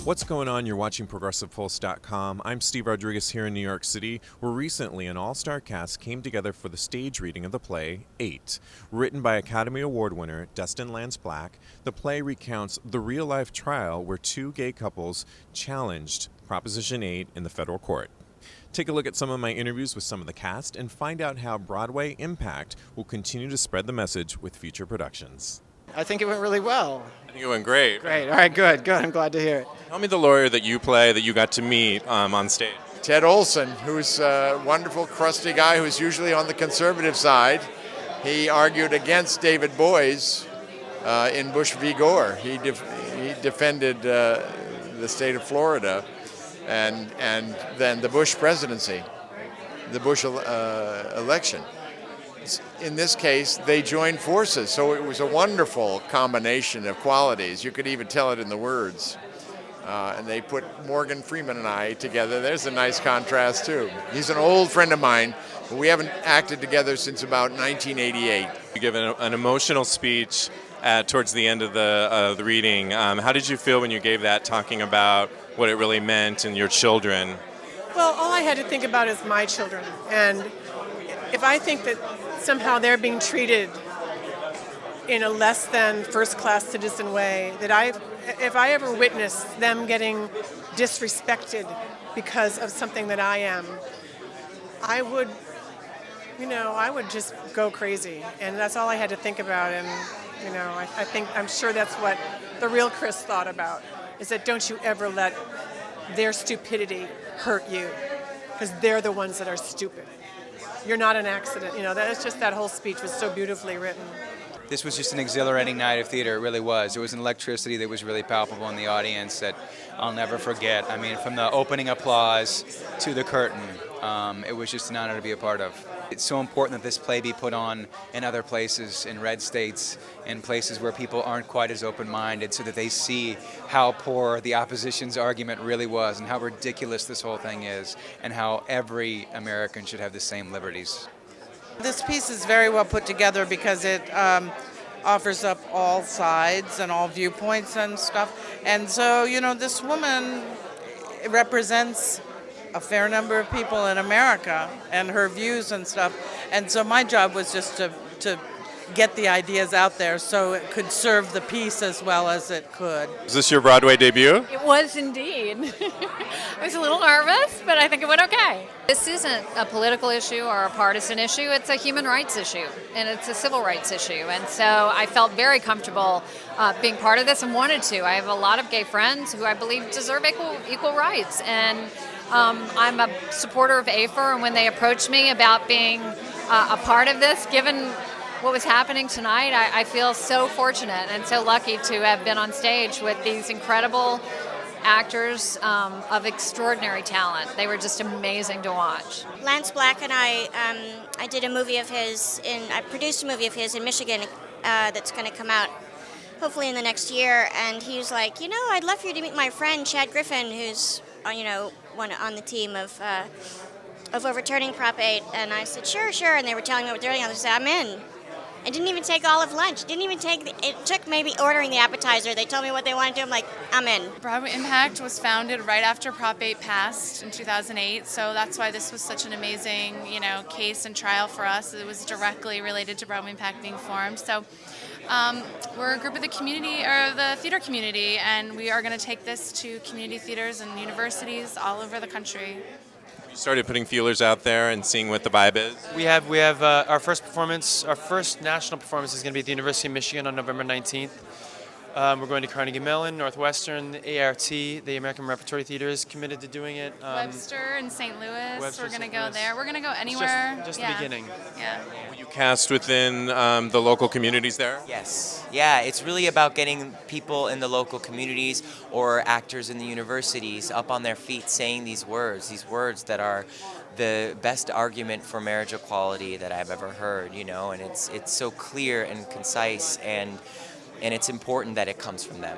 What's going on? You're watching ProgressivePulse.com. I'm Steve Rodriguez here in New York City, where recently an all-star cast came together for the stage reading of the play, 8. Written by Academy Award winner Dustin Lance Black, the play recounts the real-life trial where two gay couples challenged Proposition 8 in the federal court. Take a look at some of my interviews with some of the cast and find out how Broadway Impact will continue to spread the message with future productions. I think it went really well. I think it went great. Great. All right, good. I'm glad to hear it. Tell me the lawyer that you play that you got to meet on stage. Ted Olsen, who's a wonderful, crusty guy who's usually on the conservative side. He argued against David Boies in Bush v. Gore. He defended the state of Florida and then the Bush presidency, the Bush election. In this case, they joined forces, so it was a wonderful combination of qualities. You could even tell it in the words. And they put Morgan Freeman and I together. There's a nice contrast, too. He's an old friend of mine, but we haven't acted together since about 1988. You gave an emotional speech towards the end of the reading. How did you feel when you gave that, talking about what it really meant and your children? Well, all I had to think about is my children. And if I think that somehow they're being treated in a less than first-class citizen way, that if I ever witness them getting disrespected because of something that I am, I would just go crazy. And that's all I had to think about. And, I'm sure that's what the real Kris thought about, is that don't you ever let their stupidity hurt you, because they're the ones that are stupid. You're not an accident. That whole speech was so beautifully written. This was just an exhilarating night of theater. It really was. There was an electricity that was really palpable in the audience that I'll never forget. I mean, from the opening applause to the curtain, it was just an honor to be a part of. It's so important that this play be put on in other places, in red states, in places where people aren't quite as open-minded, so that they see how poor the opposition's argument really was and how ridiculous this whole thing is and how every American should have the same liberties. This piece is very well put together because it offers up all sides and all viewpoints and stuff. And so, this woman represents a fair number of people in America and her views and stuff. And so my job was just to get the ideas out there so it could serve the piece as well as it could. Is this your Broadway debut? It was indeed. I was a little nervous, but I think it went okay. This isn't a political issue or a partisan issue. It's a human rights issue, and it's a civil rights issue. And so I felt very comfortable being part of this and wanted to. I have a lot of gay friends who I believe deserve equal rights. And I'm a supporter of AFER, and when they approached me about being a part of this, given what was happening tonight, I feel so fortunate and so lucky to have been on stage with these incredible actors of extraordinary talent. They were just amazing to watch. Lance Black and I did a movie of his I produced a movie of his in Michigan that's going to come out hopefully in the next year. And he was like, I'd love for you to meet my friend Chad Griffin, who's one on the team of overturning Prop 8. And I said, sure. And they were telling me what they're doing. I said, I'm in. I didn't even take all of lunch. It took maybe ordering the appetizer. They told me what they wanted to do. I'm like, I'm in. Broadway Impact was founded right after Prop 8 passed in 2008, so that's why this was such an amazing, case and trial for us. It was directly related to Broadway Impact being formed. So we're a group of the community, or the theater community, and we are going to take this to community theaters and universities all over the country. You started putting feelers out there and seeing what the vibe is? We have our first national performance is going to be at the University of Michigan on November 19th. We're going to Carnegie Mellon, Northwestern, the ART, the American Repertory Theater is committed to doing it. Webster and St. Louis, we're going to go Louis. there. We're going to go anywhere. Just the beginning. Yeah. Will you cast within the local communities there? Yes. Yeah, it's really about getting people in the local communities or actors in the universities up on their feet saying these words that are the best argument for marriage equality that I've ever heard, and it's so clear and concise, and it's important that it comes from them.